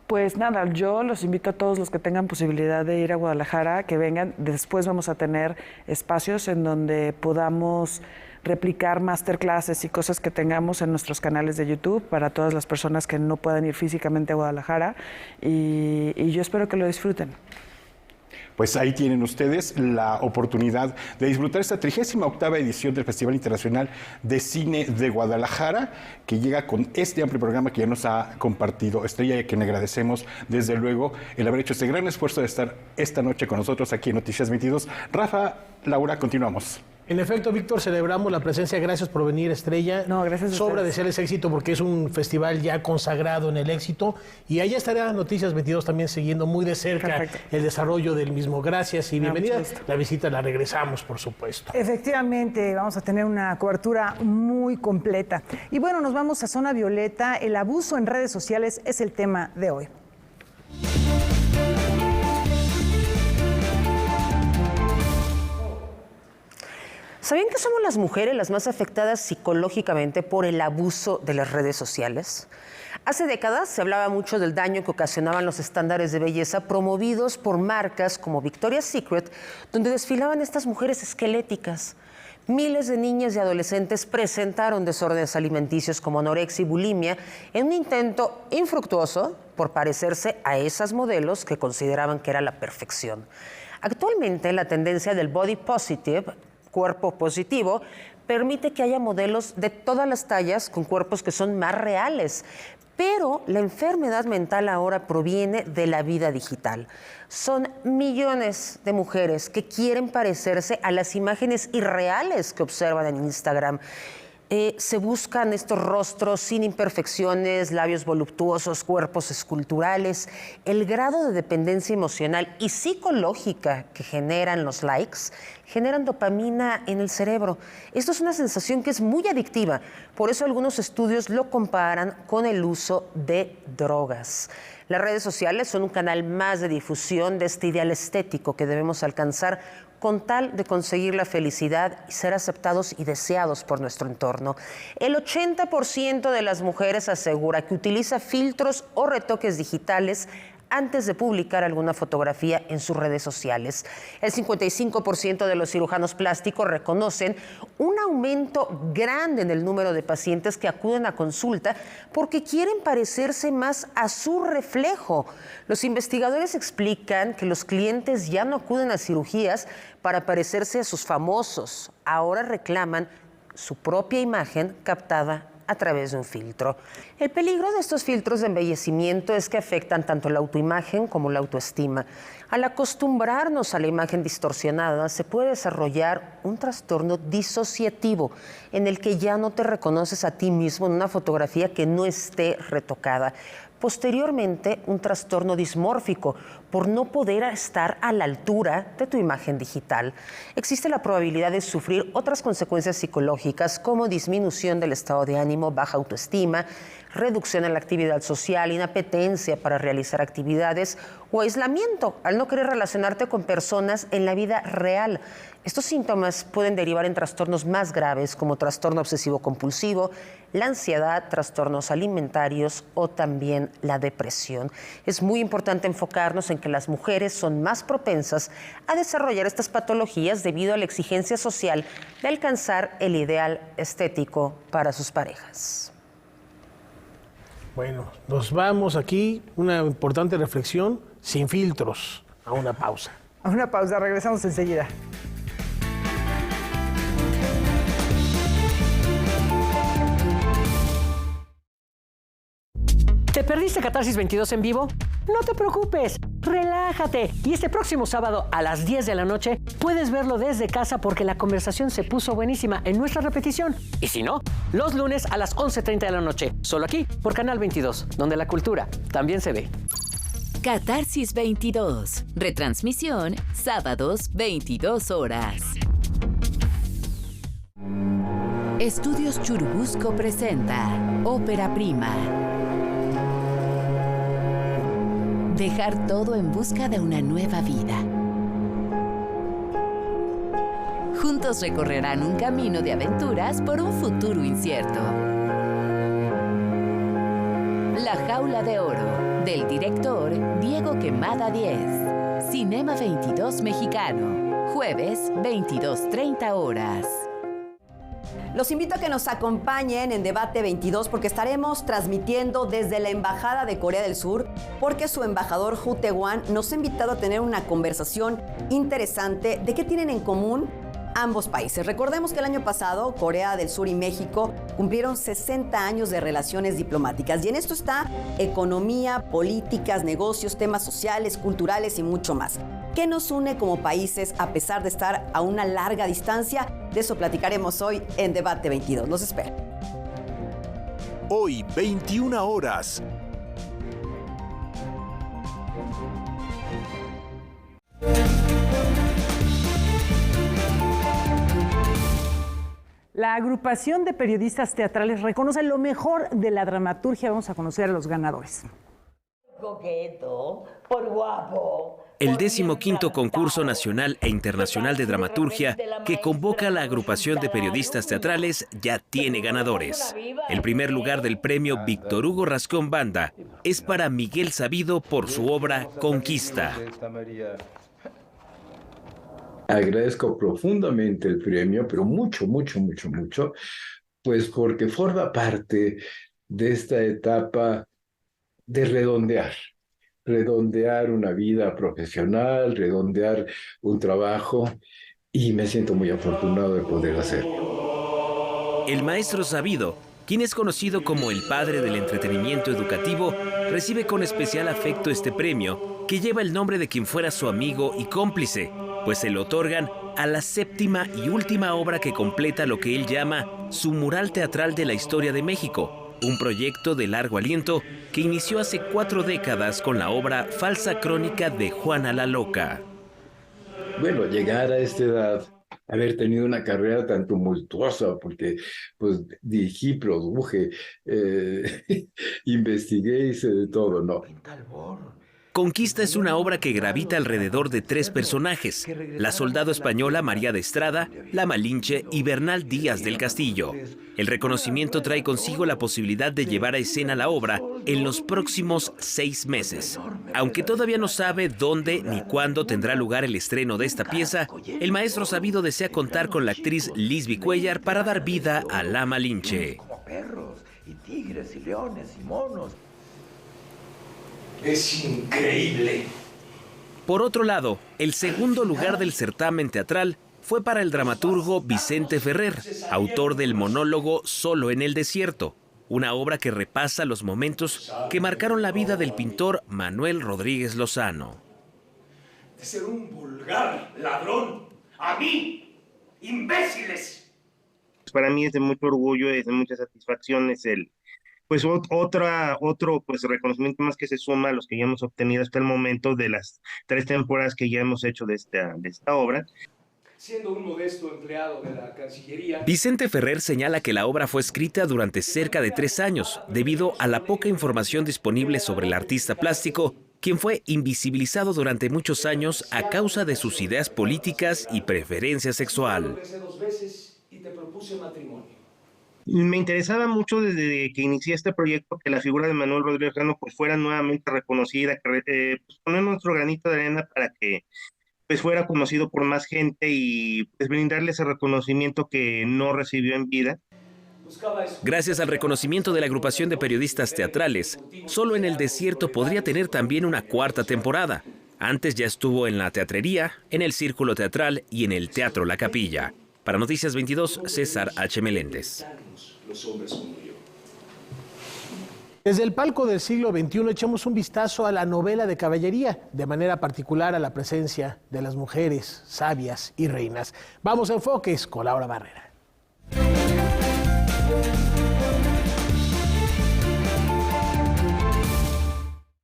Pues nada, yo los invito a todos los que tengan posibilidad de ir a Guadalajara, que vengan. Después vamos a tener espacios en donde podamos replicar masterclasses y cosas que tengamos en nuestros canales de YouTube para todas las personas que no puedan ir físicamente a Guadalajara y yo espero que lo disfruten. Pues ahí tienen ustedes la oportunidad de disfrutar esta 38ª edición del Festival Internacional de Cine de Guadalajara, que llega con este amplio programa que ya nos ha compartido Estrella y a quien agradecemos desde luego el haber hecho este gran esfuerzo de estar esta noche con nosotros aquí en Noticias 22. Rafa, Laura, continuamos. En efecto, Víctor, celebramos la presencia. Gracias por venir, Estrella. No, gracias a Sobra ustedes. desearles éxito porque es un festival ya consagrado en el éxito. Y allá estará Noticias 22 también siguiendo muy de cerca el desarrollo del mismo. Gracias y bienvenida. La visita la regresamos, por supuesto. Efectivamente, vamos a tener una cobertura muy completa. Y bueno, nos vamos a Zona Violeta. El abuso en redes sociales es el tema de hoy. ¿Sabían que somos las mujeres las más afectadas psicológicamente por el abuso de las redes sociales? Hace décadas se hablaba mucho del daño que ocasionaban los estándares de belleza promovidos por marcas como Victoria's Secret, donde desfilaban estas mujeres esqueléticas. Miles de niñas y adolescentes presentaron desórdenes alimenticios como anorexia y bulimia en un intento infructuoso por parecerse a esas modelos que consideraban que era la perfección. Actualmente la tendencia del body positive, cuerpo positivo, permite que haya modelos de todas las tallas con cuerpos que son más reales. Pero la enfermedad mental ahora proviene de la vida digital. Son millones de mujeres que quieren parecerse a las imágenes irreales que observan en Instagram. Se buscan estos rostros sin imperfecciones, labios voluptuosos, cuerpos esculturales. El grado de dependencia emocional y psicológica que generan los likes generan dopamina en el cerebro. Esto es una sensación que es muy adictiva. Por eso algunos estudios lo comparan con el uso de drogas. Las redes sociales son un canal más de difusión de este ideal estético que debemos alcanzar con tal de conseguir la felicidad y ser aceptados y deseados por nuestro entorno. El 80% de las mujeres asegura que utiliza filtros o retoques digitales antes de publicar alguna fotografía en sus redes sociales. El 55% de los cirujanos plásticos reconocen un aumento grande en el número de pacientes que acuden a consulta porque quieren parecerse más a su reflejo. Los investigadores explican que los clientes ya no acuden a cirugías para parecerse a sus famosos. Ahora reclaman su propia imagen captada a través de un filtro. El peligro de estos filtros de embellecimiento es que afectan tanto la autoimagen como la autoestima. Al acostumbrarnos a la imagen distorsionada, se puede desarrollar un trastorno disociativo en el que ya no te reconoces a ti mismo en una fotografía que no esté retocada. Posteriormente, un trastorno dismórfico por no poder estar a la altura de tu imagen digital. Existe la probabilidad de sufrir otras consecuencias psicológicas como disminución del estado de ánimo, baja autoestima, reducción en la actividad social, inapetencia para realizar actividades o aislamiento al no querer relacionarte con personas en la vida real. Estos síntomas pueden derivar en trastornos más graves como trastorno obsesivo-compulsivo, la ansiedad, trastornos alimentarios o también la depresión. Es muy importante enfocarnos en que las mujeres son más propensas a desarrollar estas patologías debido a la exigencia social de alcanzar el ideal estético para sus parejas. Bueno, nos vamos aquí, una importante reflexión, sin filtros, a una pausa. A una pausa, regresamos enseguida. ¿Te perdiste Catarsis 22 en vivo? No te preocupes, relájate. Y este próximo sábado a las 10 de la noche puedes verlo desde casa porque la conversación se puso buenísima en nuestra repetición. Y si no, los lunes a las 11:30 de la noche, solo aquí por Canal 22, donde la cultura también se ve. Catarsis 22. Retransmisión, sábados, 22 horas. Estudios Churubusco presenta Ópera Prima. Dejar todo en busca de una nueva vida. Juntos recorrerán un camino de aventuras por un futuro incierto. La Jaula de Oro, del director Diego Quemada 10. Cinema 22 Mexicano, jueves 22:30 horas. Los invito a que nos acompañen en Debate 22 porque estaremos transmitiendo desde la Embajada de Corea del Sur porque su embajador Hu Tae-wan nos ha invitado a tener una conversación interesante de qué tienen en común ambos países. Recordemos que el año pasado Corea del Sur y México cumplieron 60 años de relaciones diplomáticas y en esto está economía, políticas, negocios, temas sociales, culturales y mucho más. ¿Qué nos une como países a pesar de estar a una larga distancia? De eso platicaremos hoy en Debate 22. Los espero. Hoy, 21 horas. La agrupación de periodistas teatrales reconoce lo mejor de la dramaturgia. Vamos a conocer a los ganadores. Coqueto, por guapo. El 15º Concurso Nacional e Internacional de Dramaturgia que convoca a la agrupación de periodistas teatrales ya tiene ganadores. El primer lugar del premio Víctor Hugo Rascón Banda es para Miguel Sabido por su obra Conquista. Agradezco profundamente el premio, pero mucho, pues porque forma parte de esta etapa de redondear una vida profesional, redondear un trabajo, y me siento muy afortunado de poder hacerlo. El maestro Sabido, quien es conocido como el padre del entretenimiento educativo, recibe con especial afecto este premio, que lleva el nombre de quien fuera su amigo y cómplice, pues se lo otorgan a la séptima y última obra que completa lo que él llama su mural teatral de la historia de México, un proyecto de largo aliento que inició hace 4 décadas con la obra Falsa Crónica de Juana la Loca. Bueno, llegar a esta edad, haber tenido una carrera tan tumultuosa, porque pues dirigí, produje, investigué, hice de todo, ¿no? Conquista es una obra que gravita alrededor de 3 personajes: la soldado española María de Estrada, la Malinche y Bernal Díaz del Castillo. El reconocimiento trae consigo la posibilidad de llevar a escena la obra en los próximos 6 meses. Aunque todavía no sabe dónde ni cuándo tendrá lugar el estreno de esta pieza, el maestro sabido desea contar con la actriz Lisby Cuellar para dar vida a la Malinche. Como perros y tigres y leones y monos. Es increíble. Por otro lado, el segundo lugar del certamen teatral fue para el dramaturgo Vicente Ferrer, autor del monólogo Solo en el desierto, una obra que repasa los momentos que marcaron la vida del pintor Manuel Rodríguez Lozano. De ser un vulgar ladrón, a mí, imbéciles. Para mí es de mucho orgullo, es de mucha satisfacción, es otro reconocimiento más que se suma a los que ya hemos obtenido hasta el momento de las 3 temporadas que ya hemos hecho de esta obra. Siendo un modesto empleado de la Cancillería. Vicente Ferrer señala que la obra fue escrita durante cerca de 3 años, debido a la poca información disponible sobre el artista plástico, quien fue invisibilizado durante muchos años a causa de sus ideas políticas y preferencia sexual. Me interesaba mucho desde que inicié este proyecto que la figura de Manuel Rodríguez Lozano fuera nuevamente reconocida, que poner nuestro granito de arena para que fuera conocido por más gente y brindarle ese reconocimiento que no recibió en vida. Gracias al reconocimiento de la agrupación de periodistas teatrales, Solo en el desierto podría tener también una 4ª temporada. Antes ya estuvo en la teatrería, en el Círculo Teatral y en el Teatro La Capilla. Para Noticias 22, César H. Meléndez. Desde el palco del siglo XXI echamos un vistazo a la novela de caballería, de manera particular a la presencia de las mujeres sabias y reinas. Vamos a Enfoques con Laura Barrera.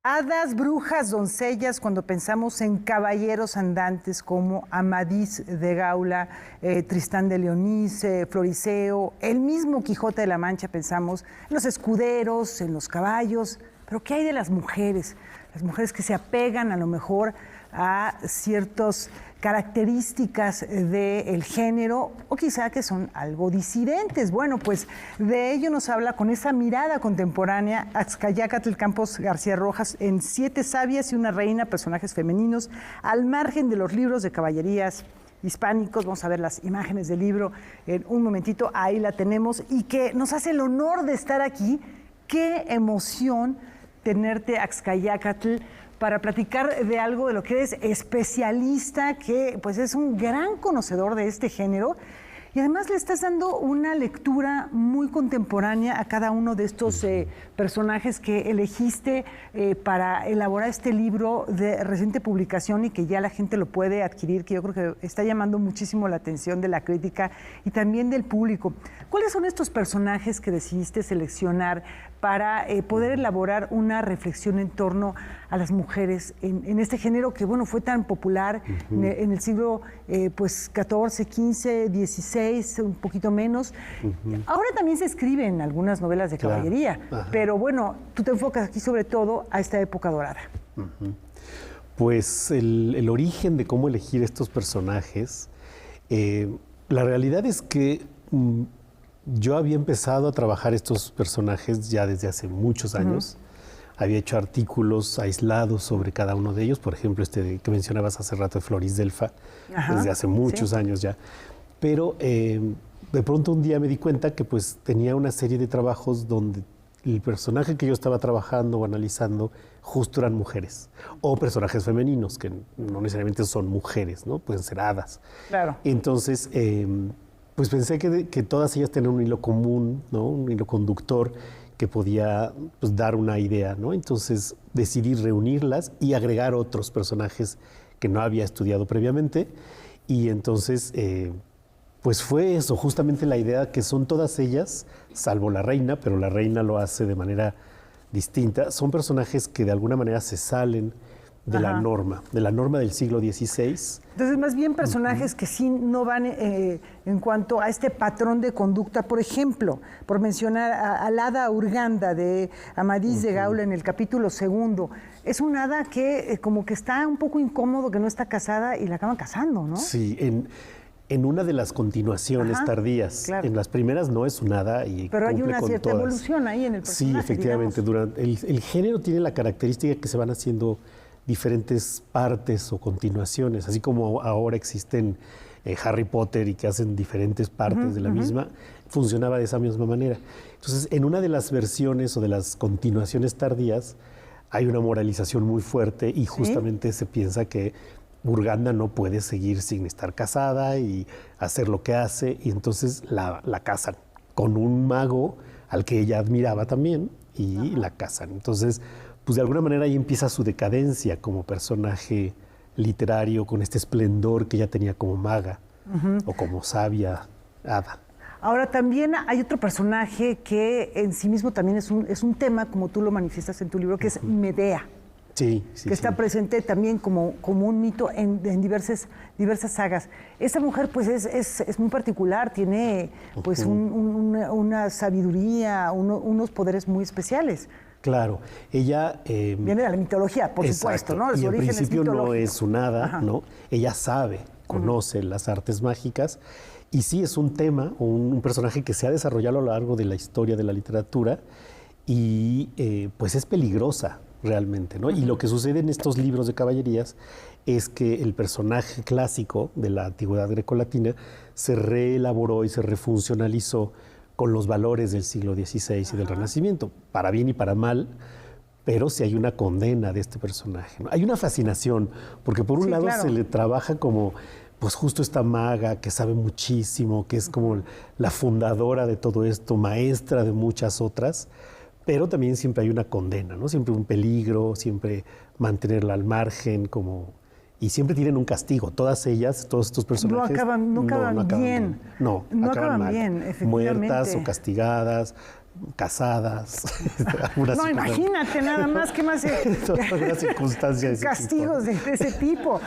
Hadas, brujas, doncellas, cuando pensamos en caballeros andantes como Amadís de Gaula, Tristán de Leonís, Floriseo, el mismo Quijote de la Mancha, pensamos en los escuderos, en los caballos, pero ¿qué hay de las mujeres? Las mujeres que se apegan a lo mejor a ciertas características del género o quizá que son algo disidentes. Bueno, pues de ello nos habla con esa mirada contemporánea Axcayácatl Campos García Rojas en 7 sabias y una reina, personajes femeninos al margen de los libros de caballerías hispánicos. Vamos a ver las imágenes del libro en un momentito, ahí la tenemos, y que nos hace el honor de estar aquí. Qué emoción tenerte, Axcayácatl, para platicar de algo de lo que eres especialista, que pues es un gran conocedor de este género, y además le estás dando una lectura muy contemporánea a cada uno de estos personajes que elegiste para elaborar este libro de reciente publicación y que ya la gente lo puede adquirir, que yo creo que está llamando muchísimo la atención de la crítica y también del público. ¿Cuáles son estos personajes que decidiste seleccionar para poder elaborar una reflexión en torno a las mujeres en este género que, bueno, fue tan popular en el siglo pues 14, 15, 16, un poquito menos? Ahora también se escriben algunas novelas de caballería, pero bueno, tú te enfocas aquí sobre todo a esta época dorada. Pues el origen de cómo elegir estos personajes, la realidad es que yo había empezado a trabajar estos personajes ya desde hace muchos años. Había hecho artículos aislados sobre cada uno de ellos, por ejemplo, este que mencionabas hace rato de Floris Delfa, desde hace muchos años ya. Pero de pronto un día me di cuenta que pues tenía una serie de trabajos donde el personaje que yo estaba trabajando o analizando justo eran mujeres, o personajes femeninos, que no necesariamente son mujeres, ¿no? Pueden ser hadas. Claro. Entonces, pues pensé que todas ellas tenían un hilo común, ¿no? Un hilo conductor que podía pues, dar una idea, ¿no? Entonces decidí reunirlas y agregar otros personajes que no había estudiado previamente, y entonces pues fue eso, justamente la idea, que son todas ellas, salvo la reina, pero la reina lo hace de manera distinta. Son personajes que de alguna manera se salen de la norma del siglo XVI. Entonces, más bien personajes que sí no van en cuanto a este patrón de conducta. Por ejemplo, por mencionar a Hada Urganda de Amadís de Gaula en el capítulo 2. Es un hada que como que está un poco incómodo, que no está casada y la acaban casando, ¿no? Sí, en una de las continuaciones tardías. Claro. En las primeras no es un hada y pero hay una cierta todas. Evolución ahí en el personaje. Sí, efectivamente. El género tiene la característica que se van haciendo diferentes partes o continuaciones, así como ahora existen Harry Potter y que hacen diferentes partes de la misma, funcionaba de esa misma manera. Entonces, en una de las versiones o de las continuaciones tardías hay una moralización muy fuerte y justamente se piensa que Urganda no puede seguir sin estar casada y hacer lo que hace, y entonces la casan con un mago al que ella admiraba también y la casan. Entonces, pues de alguna manera ahí empieza su decadencia como personaje literario, con este esplendor que ella tenía como maga o como sabia hada. Ahora, también hay otro personaje que en sí mismo también es un tema, como tú lo manifiestas en tu libro, que es Medea. Sí, que está presente también como un mito en diversas sagas. Esta mujer pues es muy particular, tiene pues una sabiduría, unos poderes muy especiales. Claro, ella... viene de la mitología, por supuesto, ¿no? Y al principio no es un hada, ¿no? Ella sabe, conoce las artes mágicas, y sí es un tema, un personaje que se ha desarrollado a lo largo de la historia de la literatura, y pues es peligrosa realmente, ¿no? Y lo que sucede en estos libros de caballerías es que el personaje clásico de la antigüedad grecolatina se reelaboró y se refuncionalizó con los valores del siglo XVI y del Renacimiento, para bien y para mal, pero sí hay una condena de este personaje, ¿no? Hay una fascinación, porque por un lado se le trabaja como, pues justo esta maga que sabe muchísimo, que es como la fundadora de todo esto, maestra de muchas otras, pero también siempre hay una condena, ¿no? Siempre un peligro, siempre mantenerla al margen, y siempre tienen un castigo. Todas ellas, todos estos personajes... No acaban bien. No acaban mal. Bien, efectivamente. Muertas o castigadas, casadas. No, imagínate nada más, ¿qué más? Todas circunstancias de castigos de ese tipo.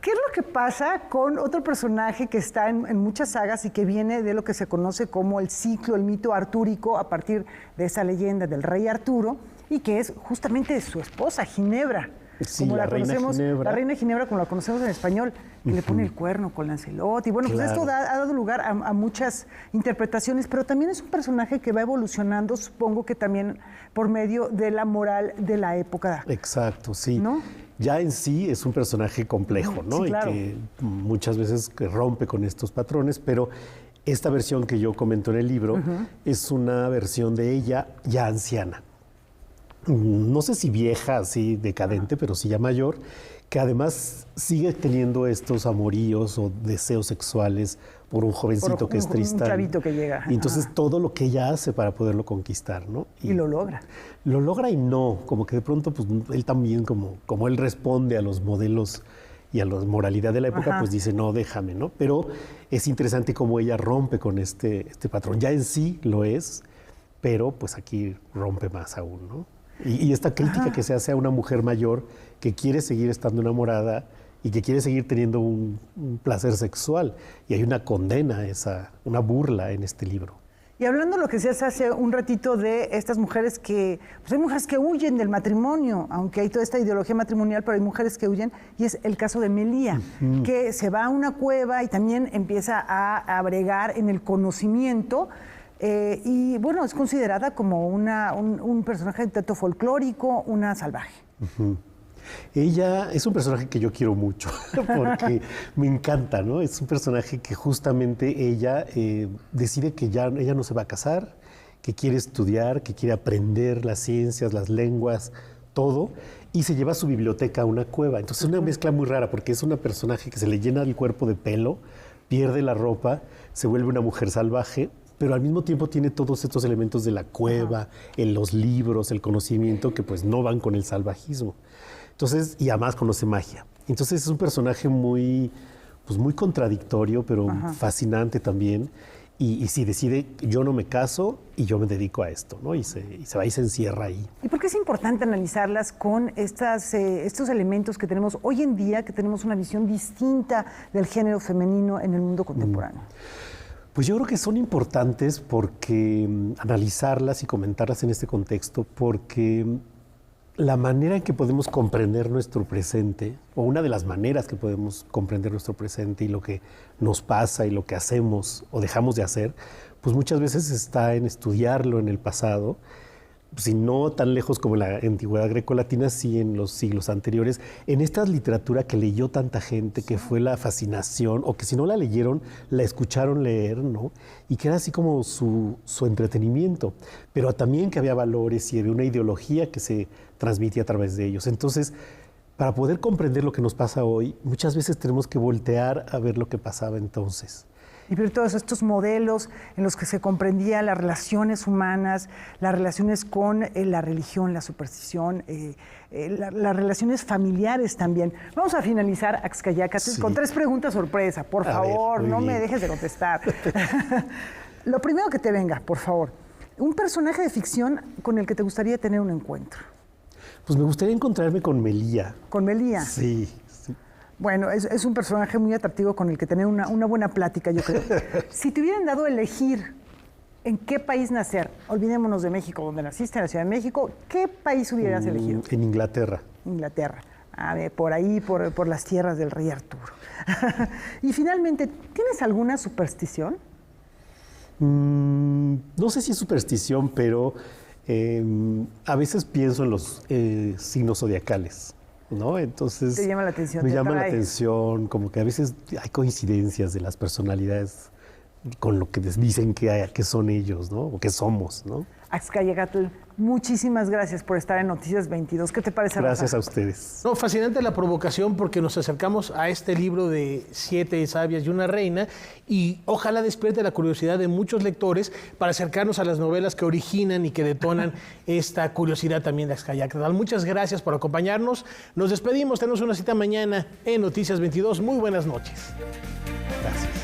¿Qué es lo que pasa con otro personaje que está en muchas sagas y que viene de lo que se conoce como el ciclo, el mito artúrico, a partir de esa leyenda del rey Arturo, y que es justamente su esposa, Ginebra? Sí, como la reina Ginebra. La reina Ginebra, como la conocemos en español, que le pone el cuerno con Lancelot. Y bueno, pues esto ha dado lugar a muchas interpretaciones, pero también es un personaje que va evolucionando, supongo que también por medio de la moral de la época. Exacto, sí. ¿No? Ya en sí es un personaje complejo, ¿no? Sí, claro. Y que muchas veces rompe con estos patrones, pero esta versión que yo comento en el libro es una versión de ella ya anciana. No sé si vieja, así decadente, pero sí ya mayor, que además sigue teniendo estos amoríos o deseos sexuales por un jovencito que es Tristán. Un chavito que llega. Y entonces todo lo que ella hace para poderlo conquistar, ¿no? Y lo logra. Lo logra y no, como que de pronto pues él también, como él responde a los modelos y a la moralidad de la época, pues dice, no, déjame, ¿no? Pero es interesante cómo ella rompe con este patrón. Ya en sí lo es, pero pues aquí rompe más aún, ¿no? Y esta crítica que se hace a una mujer mayor que quiere seguir estando enamorada y que quiere seguir teniendo un placer sexual. Y hay una condena, una burla en este libro. Y hablando de lo que se hace un ratito de estas mujeres pues hay mujeres que huyen del matrimonio, aunque hay toda esta ideología matrimonial, pero hay mujeres que huyen, y es el caso de Melía, que se va a una cueva y también empieza a bregar en el conocimiento. Y bueno, es considerada como un personaje tanto folclórico, una salvaje. Ella es un personaje que yo quiero mucho, porque me encanta, ¿no? Es un personaje que justamente ella decide que ella no se va a casar, que quiere estudiar, que quiere aprender las ciencias, las lenguas, todo, y se lleva su biblioteca a una cueva. Entonces es una mezcla muy rara, porque es una personaje que se le llena el cuerpo de pelo, pierde la ropa, se vuelve una mujer salvaje, pero al mismo tiempo tiene todos estos elementos de la cueva, en los libros, el conocimiento, que pues no van con el salvajismo. Entonces, y además conoce magia. Entonces es un personaje muy contradictorio, pero fascinante también. y si decide, yo no me caso y yo me dedico a esto, ¿no? Y se va y se encierra ahí. ¿Y por qué es importante analizarlas con estos elementos que tenemos hoy en día, que tenemos una visión distinta del género femenino en el mundo contemporáneo? Pues yo creo que son importantes porque analizarlas y comentarlas en este contexto, porque la manera en que podemos comprender nuestro presente, o una de las maneras que podemos comprender nuestro presente y lo que nos pasa y lo que hacemos o dejamos de hacer, pues muchas veces está en estudiarlo en el pasado, si no tan lejos como en la antigüedad grecolatina, sí en los siglos anteriores, en esta literatura que leyó tanta gente, que fue la fascinación, o que si no la leyeron, la escucharon leer, ¿no? Y que era así como su entretenimiento, pero también que había valores y había una ideología que se transmitía a través de ellos. Entonces, para poder comprender lo que nos pasa hoy, muchas veces tenemos que voltear a ver lo que pasaba entonces. Y ver todos estos modelos en los que se comprendían las relaciones humanas, las relaciones con la religión, la superstición, las relaciones familiares también. Vamos a finalizar, Axcayácatl, con 3 preguntas sorpresa. Por favor, no me dejes de contestar. Lo primero que te venga, por favor. Un personaje de ficción con el que te gustaría tener un encuentro. Pues me gustaría encontrarme con Melía. ¿Con Melía? Sí. Bueno, es un personaje muy atractivo con el que tener una buena plática, yo creo. Si te hubieran dado a elegir en qué país nacer, olvidémonos de México, donde naciste, en la Ciudad de México, ¿qué país hubieras elegido? En Inglaterra. Inglaterra. A ver, por ahí, por las tierras del rey Arturo. Y finalmente, ¿tienes alguna superstición? No sé si es superstición, pero a veces pienso en los signos zodiacales, ¿no? Entonces te llama la atención. Me llama la atención, como que a veces hay coincidencias de las personalidades con lo que dicen que son ellos, ¿no? O que somos, ¿no? Axcayácatl, muchísimas gracias por estar en Noticias 22. ¿Qué te parece, Rafa? Gracias a ustedes. No, fascinante la provocación porque nos acercamos a este libro de 7 sabias y una reina y ojalá despierte la curiosidad de muchos lectores para acercarnos a las novelas que originan y que detonan esta curiosidad también de Axcayácatl. Muchas gracias por acompañarnos. Nos despedimos, tenemos una cita mañana en Noticias 22. Muy buenas noches. Gracias.